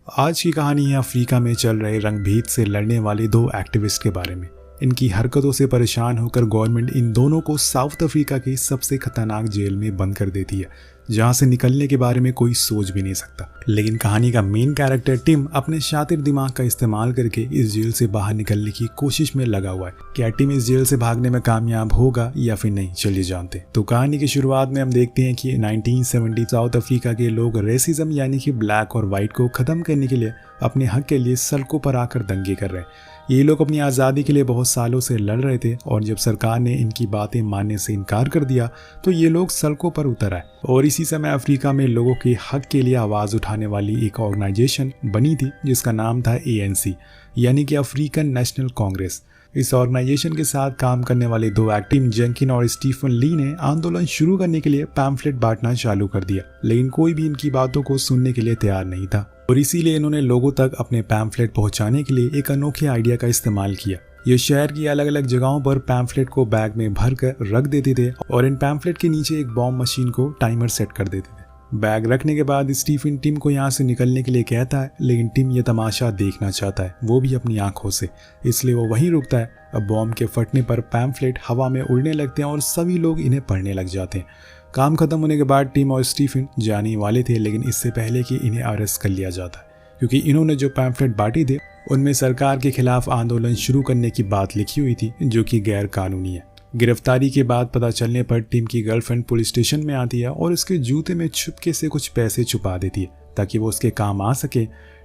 आज की कहानी है अफ्रीका में चल रहे रंगभेद से लड़ने वाले दो एक्टिविस्ट के बारे में। इनकी हरकतों से परेशान होकर गवर्नमेंट इन दोनों को साउथ अफ्रीका की सबसे खतरनाक जेल में बंद कर देती है, जहां से निकलने के बारे में कोई सोच भी नहीं सकता। लेकिन कहानी का मेन कैरेक्टर टिम अपने शातिर दिमाग का इस्तेमाल करके इस जेल से बाहर निकलने की कोशिश में लगा हुआ है। क्या टिम इस जेल से भागने में कामयाब होगा या फिर नहीं, चलिए जानते। तो कहानी की शुरुआत में हम देखते हैं कि 1970 साउथ अफ्रीका के लोग रेसिज्म यानी कि ब्लैक और वाइट को खत्म करने के लिए अपने हक के लिए सड़कों पर आकर दंगे कर रहे हैं। ये लोग अपनी आज़ादी के लिए बहुत सालों से लड़ रहे थे और जब सरकार ने इनकी बातें मानने से इनकार कर दिया तो ये लोग सड़कों पर उतर आए। और इसी समय अफ्रीका में लोगों के हक के लिए आवाज़ उठाने वाली एक ऑर्गेनाइजेशन बनी थी जिसका नाम था ANC यानी कि अफ्रीकन नेशनल कांग्रेस। इस ऑर्गेनाइजेशन के साथ काम करने वाले दो एक्टिव जेंकिन और स्टीफन ली ने आंदोलन शुरू करने के लिए पैम्फलेट बांटना चालू कर दिया, लेकिन कोई भी इनकी बातों को सुनने के लिए तैयार नहीं था और इसीलिए इन्होंने लोगों तक अपने पैम्फलेट पहुंचाने के लिए एक अनोखे आइडिया का इस्तेमाल किया। ये शहर की अलग अलग जगहों पर पैम्फलेट को बैग में भर कर रख देते थे और इन पैम्फलेट के नीचे एक बॉम्ब मशीन को टाइमर सेट कर देते थे। बैग रखने के बाद स्टीफन टिम को यहाँ से निकलने के लिए कहता है, लेकिन टिम ये तमाशा देखना चाहता है, वो भी अपनी आंखों से, इसलिए वो वहीं रुकता है। अब बॉम्ब के फटने पर पैम्फलेट हवा में उड़ने लगते हैं और सभी लोग इन्हें पढ़ने लग जाते हैं। काम खत्म होने के बाद टिम और स्टीफन जाने वाले थे, लेकिन इससे पहले कि इन्हें अरेस्ट कर लिया जाता है, क्योंकि इन्होंने जो पैम्फलेट बांटी थे उनमें सरकार के खिलाफ आंदोलन शुरू करने की बात लिखी हुई थी, जो कि गैर कानूनी है। गिरफ्तारी के बाद पता चलने पर टिम की गर्लफ्रेंड पुलिस स्टेशन में आती है और उसके जूते में छुपके से कुछ पैसे छुपा देती है ताकि वो उसके काम आ सके।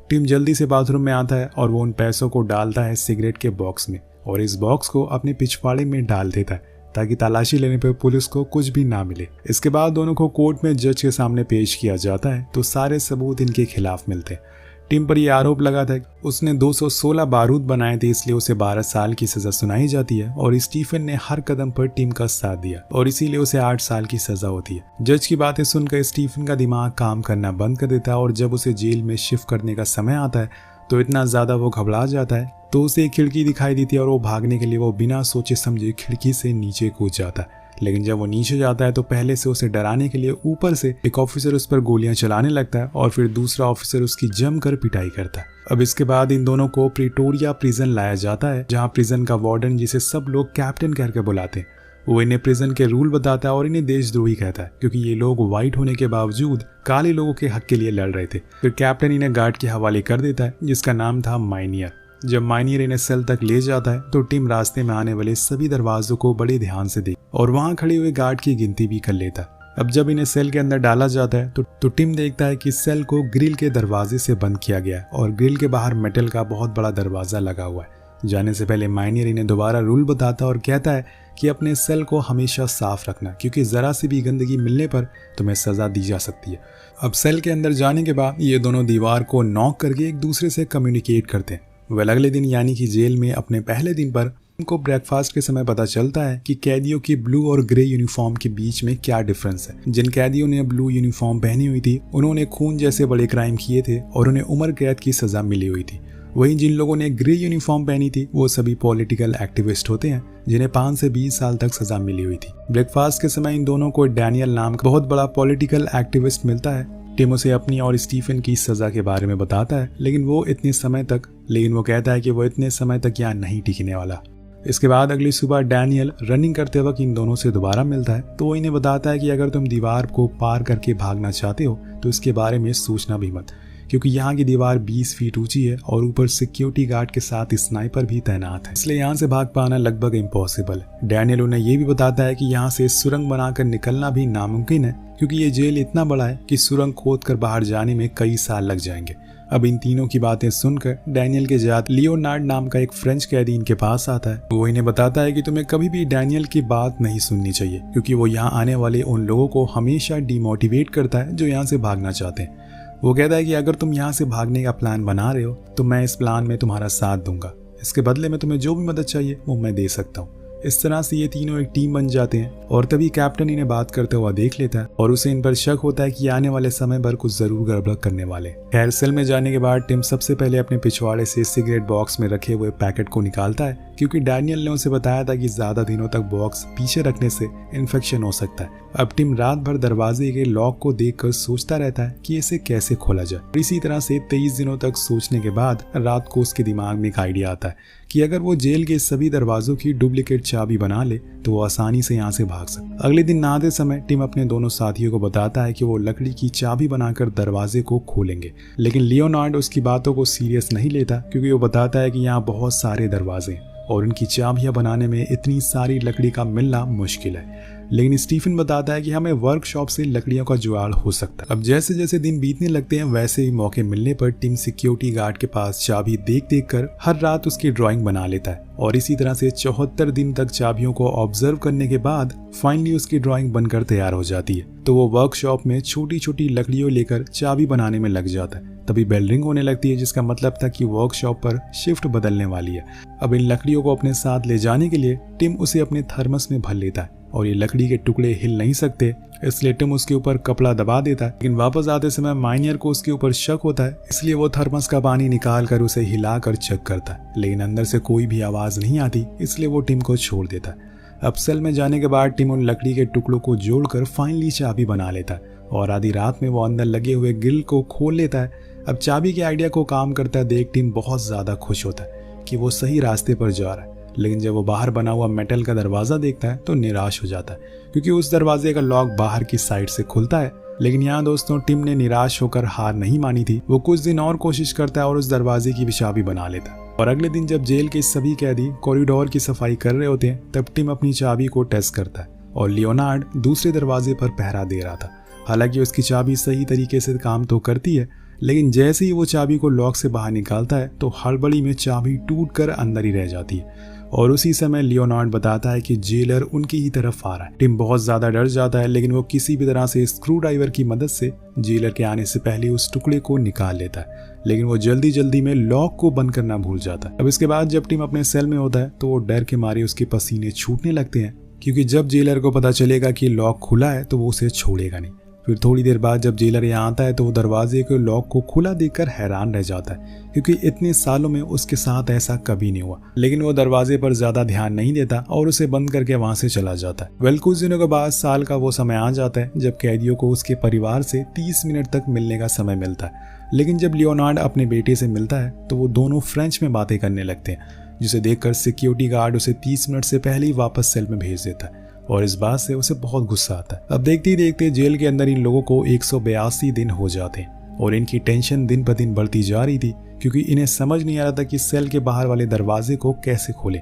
टिम जल्दी से बाथरूम में आता है और वो उन पैसों को डालता है सिगरेट के बॉक्स में और इस बॉक्स को अपने पिछवाड़े में डाल देता है ताकि तलाशी लेने पर पुलिस को कुछ भी ना मिले। इसके बाद दोनों को कोर्ट में जज के सामने पेश किया जाता है तो सारे सबूत इनके खिलाफ मिलते हैं। टिम पर यह आरोप लगा था कि उसने 216 बारूद बनाए थे, इसलिए उसे 12 साल की सजा सुनाई जाती है और स्टीफन ने हर कदम पर टिम का साथ दिया और इसीलिए उसे 8 साल की सजा होती है। जज की बातें सुनकर स्टीफन का दिमाग काम करना बंद कर देता है और जब उसे जेल में शिफ्ट करने का समय आता है तो इतना ज्यादा वो घबरा जाता है तो उसे एक खिड़की दिखाई देती है और वो भागने के लिए वो बिना सोचे समझे खिड़की से नीचे कूद जाता है। लेकिन जब वो नीचे जाता है तो पहले से उसे डराने के लिए ऊपर से एक ऑफिसर उस पर गोलियां चलाने लगता है और फिर दूसरा ऑफिसर उसकी जमकर पिटाई करता है। अब इसके बाद इन दोनों को प्रिटोरिया प्रिजन लाया जाता है, जहां प्रिजन का वार्डन, जिसे सब लोग कैप्टन कहकर बुलाते हैं, वो इन्हें प्रिजन के रूल बताता है और इन्हें देशद्रोही कहता है क्योंकि ये लोग व्हाइट होने के बावजूद काले लोगों के हक के लिए लड़ रहे थे। फिर कैप्टन इन्हें गार्ड के हवाले कर देता है जिसका नाम था माइनियर। जब माइनियर इन्हें सेल तक ले जाता है तो टिम रास्ते में आने वाले सभी दरवाजों को बड़े ध्यान से देख और वहां खड़े हुए गार्ड की गिनती भी कर लेता है। अब जब इन्हें सेल के अंदर डाला जाता है तो टिम देखता है कि सेल को ग्रिल के दरवाजे से बंद किया गया है और ग्रिल के बाहर मेटल का बहुत बड़ा दरवाजा लगा हुआ है। जाने से पहले माइनियर इन्हें दोबारा रूल बताता है और कहता है कि अपने सेल को हमेशा साफ रखना, क्योंकि जरा सी भी गंदगी मिलने पर तुम्हें सजा दी जा सकती है। अब सेल के अंदर जाने के बाद ये दोनों दीवार को नॉक करके एक दूसरे से कम्युनिकेट करते हैं। वह अगले दिन यानी कि जेल में अपने पहले दिन पर उनको ब्रेकफास्ट के समय पता चलता है कि कैदियों की ब्लू और ग्रे यूनिफॉर्म के बीच में क्या डिफरेंस है। जिन कैदियों ने ब्लू यूनिफॉर्म पहनी हुई थी उन्होंने खून जैसे बड़े क्राइम किए थे और उन्हें उम्र कैद की सजा मिली हुई थी। वहीं जिन लोगों ने ग्रे यूनिफॉर्म पहनी थी वो सभी पॉलिटिकल एक्टिविस्ट होते हैं जिन्हें 5 से 20 साल तक सजा मिली हुई थी। ब्रेकफास्ट के समय इन दोनों को डैनियल नाम का बहुत बड़ा पॉलिटिकल एक्टिविस्ट मिलता है। टिम उसे अपनी और स्टीफन की सजा के बारे में बताता है, लेकिन वो कहता है कि वो इतने समय तक यहाँ नहीं टिकने वाला। इसके बाद अगली सुबह डैनियल रनिंग करते वक्त इन दोनों से दोबारा मिलता है तो वो इन्हें बताता है कि अगर तुम दीवार को पार करके भागना चाहते हो तो इसके बारे में सोचना भी मत, क्योंकि यहाँ की दीवार 20 फीट ऊंची है और ऊपर सिक्योरिटी गार्ड के साथ स्नाइपर भी तैनात है, इसलिए यहाँ से भाग पाना लगभग इम्पॉसिबल है। डैनियल उन्हें ये भी बताता है कि यहाँ से सुरंग बनाकर निकलना भी नामुमकिन है, क्योंकि ये जेल इतना बड़ा है कि सुरंग खोद कर बाहर जाने में कई साल लग जाएंगे। अब इन तीनों की बातें सुनकर डैनियल के जात लियोनार्ड नाम का एक फ्रेंच कैदी इनके पास आता है। वो इन्हें बताता है कि तुम्हें कभी भी डैनियल की बात नहीं सुननी चाहिए, क्योंकि वो यहाँ आने वाले उन लोगों को हमेशा डिमोटिवेट करता है जो यहाँ से भागना चाहते हैं। वो कहता है कि अगर तुम यहाँ से भागने का प्लान बना रहे हो तो मैं इस प्लान में तुम्हारा साथ दूंगा, इसके बदले में तुम्हें जो भी मदद चाहिए वो मैं दे सकता हूँ। इस तरह से ये तीनों एक टीम बन जाते हैं और तभी कैप्टन इन्हें बात करते हुआ देख लेता है और उसे इन पर शक होता है कि आने वाले समय पर कुछ जरूर गड़बड़ करने वाले। खैर, सेल में जाने के बाद टिम सबसे पहले अपने पिछवाड़े से सिगरेट बॉक्स में रखे हुए पैकेट को निकालता है, क्योंकि डैनियल ने उसे बताया था कि ज्यादा दिनों तक बॉक्स पीछे रखने से इन्फेक्शन हो सकता है। अब टिम रात भर दरवाजे के लॉक को देखकर सोचता रहता है कि इसे कैसे खोला जाए। इसी तरह से 23 दिनों तक सोचने के बाद रात को उसके दिमाग में एक आइडिया आता है कि अगर वो जेल के सभी दरवाजों की डुप्लीकेट चाबी बना ले तो वो आसानी से यहाँ से भाग सकता। अगले दिन नहाते समय टिम अपने दोनों साथियों को बताता है कि वो लकड़ी की चाबी बनाकर दरवाजे को खोलेंगे, लेकिन लियोनार्ड उसकी बातों को सीरियस नहीं लेता क्योंकि वो बताता है कि यहाँ बहुत सारे दरवाजे हैं और उनकी चाबियां बनाने में इतनी सारी लकड़ी का मिलना मुश्किल है। लेकिन स्टीफन बताता है कि हमें वर्कशॉप से लकड़ियों का जुगाड़ हो सकता है। अब जैसे जैसे दिन बीतने लगते हैं वैसे ही मौके मिलने पर टिम सिक्योरिटी गार्ड के पास चाबी देख देख कर हर रात उसकी ड्राइंग बना लेता है और इसी तरह से 74 दिन तक चाबियों को ऑब्जर्व करने के बाद फाइनली उसकी ड्राइंग बनकर तैयार हो जाती है। तो वो वर्कशॉप में छोटी छोटी लकड़ियों लेकर चाबी बनाने में लग जाता है। तभी बेल रिंग होने लगती है, जिसका मतलब था कि वर्कशॉप पर शिफ्ट बदलने वाली है। अब इन लकड़ियों को अपने साथ ले जाने के लिए टिम उसे अपने थर्मस में भर लेता है और ये लकड़ी के टुकड़े हिल नहीं सकते, इसलिए टिम उसके ऊपर कपड़ा दबा देता है। लेकिन वापस आते समय माइनियर को उसके ऊपर शक होता है, इसलिए वो थर्मस का पानी निकाल कर उसे हिलाकर चेक करता है, लेकिन अंदर से कोई भी आवाज नहीं आती, इसलिए वो टिम को छोड़ देता है। अब सेल में जाने के बाद टिम उन लकड़ी के टुकड़ों को जोड़कर फाइनली चाबी बना लेता है और आधी रात में वो अंदर लगे हुए ग्रिल को खोल लेता है। अब चाबी के आइडिया को काम करता देख टिम बहुत ज्यादा खुश होता है कि वो सही रास्ते पर जा रहा है। लेकिन जब वो बाहर बना हुआ मेटल का दरवाजा देखता है तो निराश हो जाता है क्योंकि उस दरवाजे का लॉक बाहर की साइड से खुलता है। लेकिन यहाँ दोस्तों टिम ने निराश होकर हार नहीं मानी थी। वो कुछ दिन और कोशिश करता है और उस दरवाजे की भी चाबी बना लेता है। और अगले दिन जब जेल के सभी कैदी कॉरिडोर की सफाई कर रहे होते हैं तब टिम अपनी चाबी को टेस्ट करता है और लियोनार्ड दूसरे दरवाजे पर पहरा दे रहा था। हालांकि उसकी चाबी सही तरीके से काम तो करती है, लेकिन जैसे ही वो चाबी को लॉक से बाहर निकालता है तो हड़बड़ी में चाबी टूटकर अंदर ही रह जाती है और उसी समय लियोनार्ड बताता है कि जेलर उनकी ही तरफ आ रहा है। टिम बहुत ज्यादा डर जाता है, लेकिन वो किसी भी तरह से स्क्रू ड्राइवर की मदद से जेलर के आने से पहले उस टुकड़े को निकाल लेता है, लेकिन वो जल्दी जल्दी में लॉक को बंद करना भूल जाता है। अब इसके बाद जब टिम अपने सेल में होता है तो वो डर के मारे उसके पसीने छूटने लगते हैं क्योंकि जब जेलर को पता चलेगा कि लॉक खुला है तो वो उसे छोड़ेगा नहीं। फिर थोड़ी देर बाद जब जेलर यहाँ आता है तो वो दरवाजे के लॉक को खुला देखकर हैरान रह जाता है क्योंकि इतने सालों में उसके साथ ऐसा कभी नहीं हुआ। लेकिन वो दरवाजे पर ज्यादा ध्यान नहीं देता और उसे बंद करके वहां से चला जाता है। कुछ दिनों के बाद साल का वो समय आ जाता है जब कैदियों को उसके परिवार से 30 मिनट तक मिलने का समय मिलता है। लेकिन जब लियोनार्ड अपने बेटे से मिलता है तो वो दोनों फ्रेंच में बातें करने लगते हैं, जिसे देखकर सिक्योरिटी गार्ड उसे 30 मिनट से पहले ही वापस सेल में भेज देता है और इस बात से उसे बहुत गुस्सा आता है। अब देखते ही देखते जेल के अंदर इन लोगों को 182 दिन हो जाते हैं और इनकी टेंशन दिन ब दिन बढ़ती जा रही थी क्योंकि इन्हें समझ नहीं आ रहा था कि सेल के बाहर वाले दरवाजे को कैसे खोले।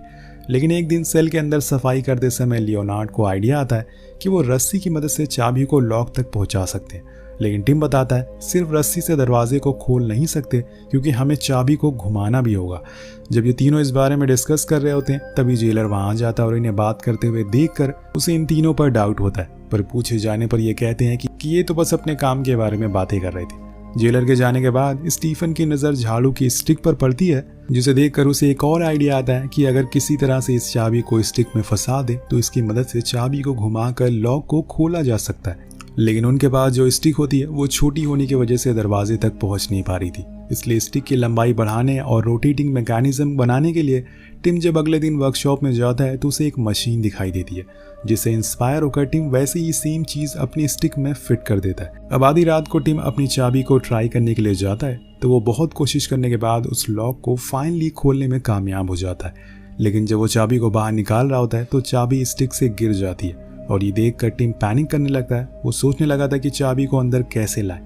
लेकिन एक दिन सेल के अंदर सफाई करते समय लियोनार्ड को आइडिया आता है कि वो रस्सी की मदद से चाबी को लॉक तक पहुंचा सकते हैं। लेकिन टिम बताता है सिर्फ रस्सी से दरवाजे को खोल नहीं सकते क्योंकि हमें चाबी को घुमाना भी होगा। जब ये तीनों इस बारे में डिस्कस कर रहे होते हैं तभी जेलर वहां आ जाता है और इन्हें बात करते हुए देखकर उसे इन तीनों पर डाउट होता है, पर पूछे जाने पर ये कहते हैं कि ये तो बस अपने काम के बारे में बातें कर रहे थे। जेलर के जाने के बाद स्टीफन की नजर झाड़ू की स्टिक पर पड़ती है, जिसे देखकर उसे एक और आइडिया आता है कि अगर किसी तरह से इस चाबी को स्टिक में फंसा दे तो इसकी मदद से चाबी को घुमाकर लॉक को खोला जा सकता है। लेकिन उनके पास जो स्टिक होती है वो छोटी होने की वजह से दरवाजे तक पहुंच नहीं पा रही थी, इसलिए स्टिक की लंबाई बढ़ाने और रोटेटिंग मैकेनिज्म बनाने के लिए टिम जब अगले दिन वर्कशॉप में जाता है तो उसे एक मशीन दिखाई देती है, जिससे इंस्पायर होकर टिम वैसे ही सेम चीज अपनी स्टिक में फिट कर देता है। अब आधी रात को टिम अपनी चाबी को ट्राई करने के लिए जाता है तो वो बहुत कोशिश करने के बाद उस लॉक को फाइनली खोलने में कामयाब हो जाता है। लेकिन जब वो चाबी को बाहर निकाल रहा होता है तो चाबी स्टिक से गिर जाती है और ये देखकर टिम पैनिक करने लगता है। वो सोचने लगा था कि चाबी को अंदर कैसे लाए।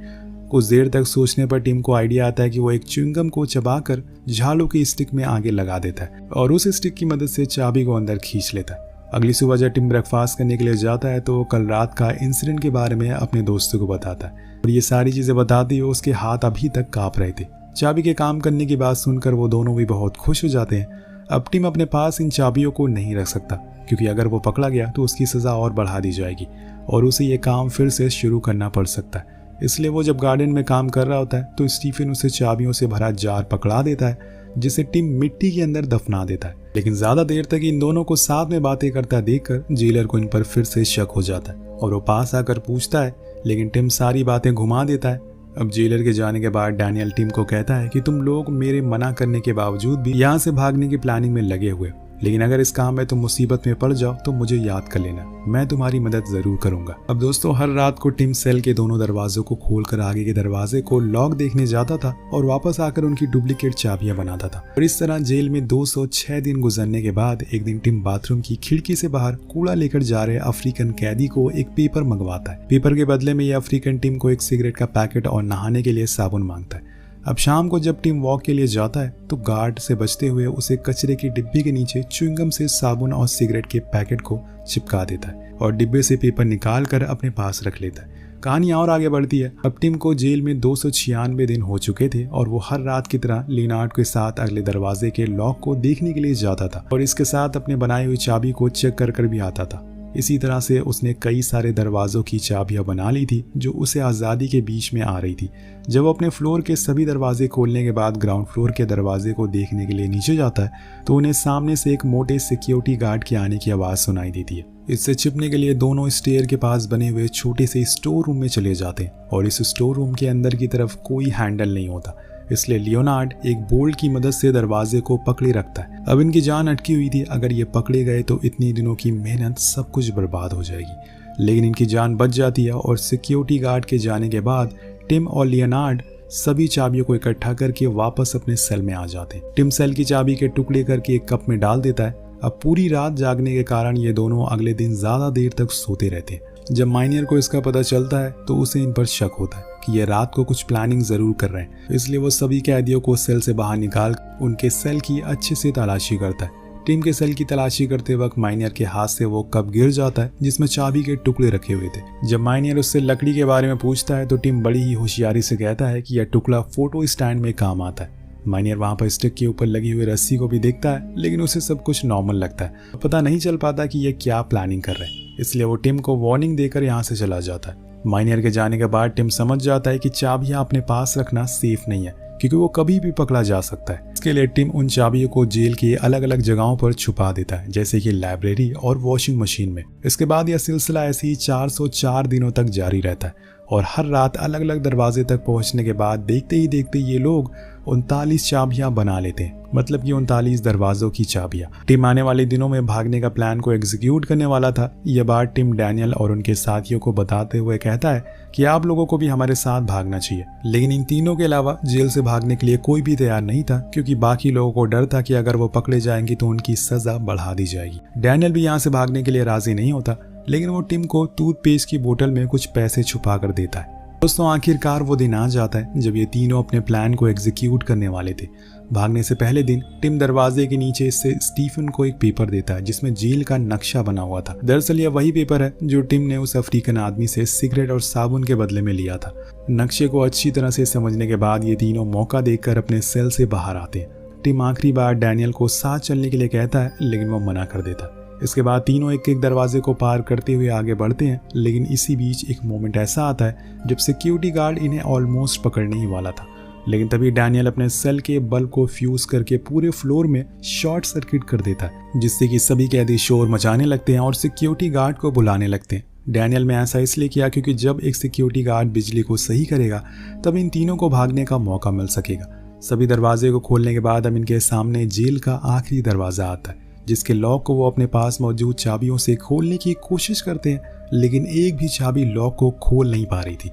कुछ देर तक सोचने पर टिम को आइडिया आता है कि वो एक च्युइंगम को चबाकर झाड़ू की स्टिक में आगे लगा देता है और उस स्टिक की मदद से चाबी को अंदर खींच लेता है। अगली सुबह जब टिम ब्रेकफास्ट करने के लिए जाता है तो वो कल रात का इंसिडेंट के बारे में अपने दोस्तों को बताता है और ये सारी चीजें बताते हुए उसके हाथ अभी तक कांप रहे थे। चाबी के काम करने की बात सुनकर वो दोनों भी बहुत खुश हो जाते हैं। अब टिम अपने पास इन चाबियों को नहीं रख सकता क्योंकि अगर वो पकड़ा गया तो उसकी सजा और बढ़ा दी जाएगी और उसे ये काम फिर से शुरू करना पड़ सकता है। इसलिए वो जब गार्डन में काम कर रहा होता है तो स्टीफन उसे चाबियों से भरा जार पकड़ा देता है, जिसे टिम मिट्टी के अंदर दफना देता है। लेकिन ज्यादा देर तक इन दोनों को साथ में बातें करता देखकर जेलर को इन पर फिर से शक हो जाता है और वो पास आकर पूछता है, लेकिन टिम सारी बातें घुमा देता है। अब जेलर के जाने के बाद डैनियल टिम को कहता है कि तुम लोग मेरे मना करने के बावजूद भी यहाँ से भागने की प्लानिंग में लगे हुए, लेकिन अगर इस काम में तुम मुसीबत में पड़ जाओ तो मुझे याद कर लेना, मैं तुम्हारी मदद जरूर करूंगा। अब दोस्तों हर रात को टिम सेल के दोनों दरवाजों को खोलकर आगे के दरवाजे को लॉक देखने जाता था और वापस आकर उनकी डुप्लीकेट चाबियां बनाता था। और इस तरह जेल में 206 दिन गुजरने के बाद एक दिन टिम बाथरूम की खिड़की से बाहर कूड़ा लेकर जा रहे अफ्रीकन कैदी को एक पेपर मंगवाता है। पेपर के बदले में ये अफ्रीकन टिम को एक सिगरेट का पैकेट और नहाने के लिए साबुन मांगता है। अब शाम को जब टिम वॉक के लिए जाता है तो गार्ड से बचते हुए उसे कचरे की डिब्बी के नीचे च्युइंगम से साबुन और सिगरेट के पैकेट को चिपका देता है और डिब्बे से पेपर निकाल कर अपने पास रख लेता है। कहानी और आगे बढ़ती है। अब टिम को जेल में 296 दिन हो चुके थे और वो हर रात की तरह लियोनार्ड के साथ अगले दरवाजे के लॉक को देखने के लिए जाता था और इसके साथ अपने बनाई हुई चाबी को चेक कर भी आता था। इसी तरह से उसने कई सारे दरवाजों की चाबियां बना ली थी जो उसे आज़ादी के बीच में आ रही थी। जब वो अपने फ्लोर के सभी दरवाजे खोलने के बाद ग्राउंड फ्लोर के दरवाजे को देखने के लिए नीचे जाता है तो उन्हें सामने से एक मोटे सिक्योरिटी गार्ड के आने की आवाज़ सुनाई देती है। इससे छिपने के लिए दोनों स्टेयर के पास बने हुए छोटे से स्टोर रूम में चले जाते हैं और इस स्टोर रूम के अंदर की तरफ कोई हैंडल नहीं होता, इसलिए लियोनार्ड एक बोल्ट की मदद से दरवाजे को पकड़े रखता है। अब इनकी जान अटकी हुई थी, अगर ये पकड़े गए तो इतनी दिनों की मेहनत सब कुछ बर्बाद हो जाएगी। लेकिन इनकी जान बच जाती है और सिक्योरिटी गार्ड के जाने के बाद टिम और लियोनार्ड सभी चाबियों को इकट्ठा करके वापस अपने सेल में आ जाते हैं। टिम सेल की चाबी के टुकड़े करके एक कप में डाल देता है। अब पूरी रात जागने के कारण ये दोनों अगले दिन ज्यादा देर तक सोते रहते हैं। जब माइनियर को इसका पता चलता है तो उसे इन पर शक होता है कि ये रात को कुछ प्लानिंग जरूर कर रहे हैं, इसलिए वो सभी कैदियों को सेल से बाहर निकाल उनके सेल की अच्छे से तलाशी करता है। टिम के सेल की तलाशी करते वक्त माइनियर के हाथ से वो कप गिर जाता है जिसमें चाबी के टुकड़े रखे हुए थे। जब माइनियर उससे लकड़ी के बारे में पूछता है तो टिम बड़ी ही होशियारी से कहता है कि यह टुकड़ा फोटो स्टैंड में काम आता है। माइनियर वहां पर स्टिक के ऊपर लगी हुई रस्सी को भी देखता है, लेकिन उसे सब कुछ नॉर्मल लगता है। पता नहीं चल पाता कि ये क्या प्लानिंग कर रहे हैं, इसलिए वो टिम को वार्निंग देकर यहाँ से चला जाता है। माइनियर के जाने के बाद टिम समझ जाता है कि चाबियां अपने पास रखना सेफ नहीं है क्योंकि वो कभी भी पकड़ा जा सकता है। इसके लिए टिम उन चाबियों को जेल की अलग अलग जगहों पर छुपा देता है, जैसे कि लाइब्रेरी और वॉशिंग मशीन में। इसके बाद यह सिलसिला ऐसे ही 404 दिनों तक जारी रहता है और हर रात अलग अलग दरवाजे तक पहुंचने के बाद देखते ही देखते ये लोग 39 चाबियां बना लेते हैं, मतलब कि 39 दरवाजों की चाबियां। टिम आने वाले दिनों में भागने का प्लान को एग्जीक्यूट करने वाला था। यह बात टिम डैनियल और उनके साथियों को बताते हुए कहता है कि आप लोगों को भी हमारे साथ भागना चाहिए। लेकिन इन तीनों के अलावा जेल से भागने के लिए कोई भी तैयार नहीं था क्योंकि बाकी लोगों को डर था कि अगर वो पकड़े जाएंगे तो उनकी सजा बढ़ा दी जाएगी। डैनियल भी यहाँ से भागने के लिए राजी नहीं होता, लेकिन वो टिम को टूथपेस्ट की बोतल में कुछ पैसे छुपा कर देता है। दोस्तों आखिरकार वो दिन आ जाता है जब ये तीनों अपने प्लान को एग्जीक्यूट करने वाले थे। भागने से पहले दिन टिम दरवाजे के नीचे से स्टीफन को एक पेपर देता है जिसमें जेल का नक्शा बना हुआ था। दरअसल यह वही पेपर है जो टिम ने उस अफ्रीकन आदमी से सिगरेट और साबुन के बदले में लिया था। नक्शे को अच्छी तरह से समझने के बाद ये तीनों मौका देखकर अपने सेल से बाहर आते हैं। टिम आखिरी बार डैनियल को साथ चलने के लिए कहता है, लेकिन वो मना कर देता है। इसके बाद तीनों एक एक दरवाजे को पार करते हुए आगे बढ़ते हैं, लेकिन इसी बीच एक मोमेंट ऐसा आता है जब सिक्योरिटी गार्ड इन्हें ऑलमोस्ट पकड़ने ही वाला था। लेकिन तभी डैनियल अपने सेल के बल्ब को फ्यूज करके पूरे फ्लोर में शॉर्ट सर्किट कर देता है, जिससे कि सभी कैदी शोर मचाने लगते हैं और सिक्योरिटी गार्ड को बुलाने लगते हैं। डैनियल ने ऐसा इसलिए किया क्योंकि जब एक सिक्योरिटी गार्ड बिजली को सही करेगा तब इन तीनों को भागने का मौका मिल सकेगा। सभी दरवाजे को खोलने के बाद अब इनके सामने जेल का आखिरी दरवाजा आता है, जिसके लॉक को वो अपने पास मौजूद चाबियों से खोलने की कोशिश करते हैं, लेकिन एक भी चाबी लॉक को खोल नहीं पा रही थी।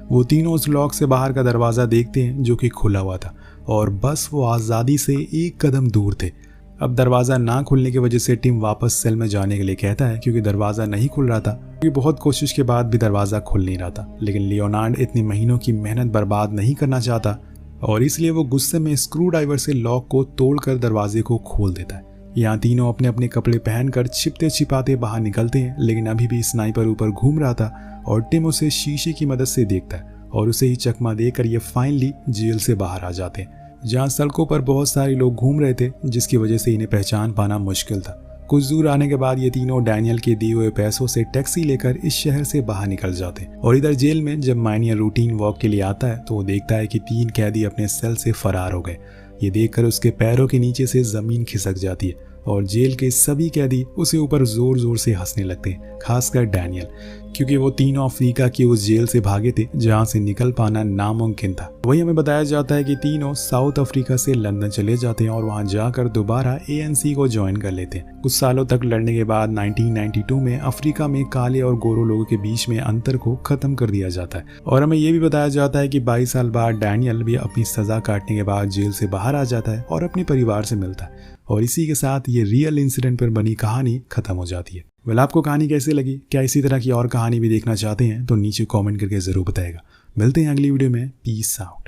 वो तीनों उस लॉक से बाहर का दरवाज़ा देखते हैं जो कि खुला हुआ था और बस वो आज़ादी से एक कदम दूर थे। अब दरवाज़ा ना खुलने की वजह से टिम वापस सेल में जाने के लिए कहता है क्योंकि दरवाज़ा नहीं खुल रहा था, क्योंकि बहुत कोशिश के बाद भी दरवाज़ा खुल नहीं रहा था। लेकिन लियोनार्ड इतनी महीनों की मेहनत बर्बाद नहीं करना चाहता और इसलिए वो गुस्से में स्क्रू ड्राइवर से लॉक को तोड़कर दरवाजे को खोल देता है। यहाँ तीनों अपने अपने कपड़े पहनकर छिपते छिपाते बाहर निकलते हैं, लेकिन अभी भी स्नाइपर ऊपर घूम रहा था और टिम उसे शीशे की मदद से देखता है और उसे ही चकमा देकर ये फाइनली जेल से बाहर आ जाते हैं, जहाँ सड़कों पर बहुत सारे लोग घूम रहे थे, जिसकी वजह से इन्हें पहचान पाना मुश्किल था। कुछ दूर आने के बाद ये तीनों डैनियल के दिए हुए पैसों से टैक्सी लेकर इस शहर से बाहर निकल जाते हैं। और इधर जेल में जब माइनियर रूटीन वॉक के लिए आता है तो वो देखता है कि 3 कैदी अपने सेल से फरार हो गए। ये देखकर उसके पैरों के नीचे से जमीन खिसक जाती है और जेल के सभी कैदी उसे ऊपर जोर जोर से हंसने लगते हैं, खासकर डैनियल, क्योंकि वो तीनों अफ्रीका की उस जेल से भागे थे जहां से निकल पाना नामुमकिन था। वही हमें बताया जाता है कि तीनों साउथ अफ्रीका से लंदन चले जाते हैं और वहां जाकर दोबारा ANC को ज्वाइन कर लेते हैं। कुछ सालों तक लड़ने के बाद 1992 में अफ्रीका में काले और गोरों लोगों के बीच में अंतर को खत्म कर दिया जाता है। और हमें ये भी बताया जाता है कि 22 साल बाद डैनियल भी अपनी सजा काटने के बाद जेल से बाहर आ जाता है और अपने परिवार से मिलता है। और इसी के साथ ये रियल इंसिडेंट पर बनी कहानी खत्म हो जाती है। वेल, आपको कहानी कैसी लगी? क्या इसी तरह की और कहानी भी देखना चाहते हैं तो नीचे कमेंट करके जरूर बताएगा। मिलते हैं अगली वीडियो में। Peace out.